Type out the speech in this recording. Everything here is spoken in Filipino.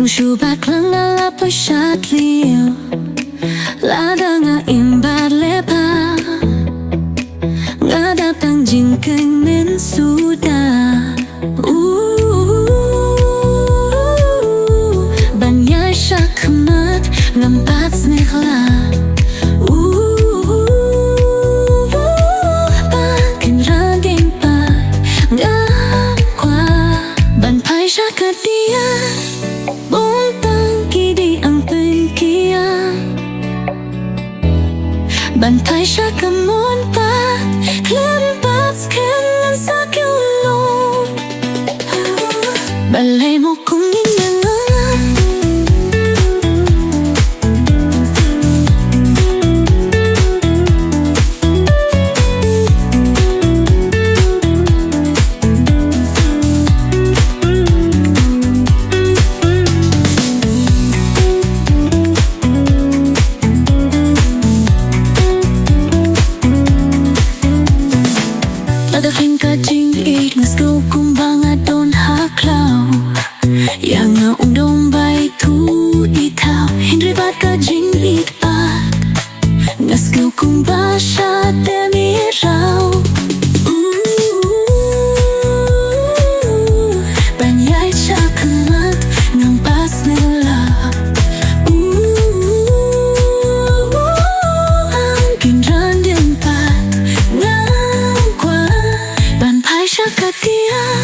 Shubat klang ala pashatlio Lada nga imbat lepa Nga datang jingkeng men suda Banyai syakmat ngampat snikla Pakin rading pa ngam kwa Ban pai syakadia Bông tăng kỳ đi ang tên kia Bàn tay xa cầm môn bát Klam bát khen lên xa kêu lôn Balei một cung nhìn ngang ngắm Ada finca jing it ngas go kumbang adon haklau Yang nga undong bay tu itau Hindri bat ka jing it bat Ngas go kumba sha demi rau Banyai chakamat ngam pas nila Angkin randing pat ngam kwa Ban pai syakatia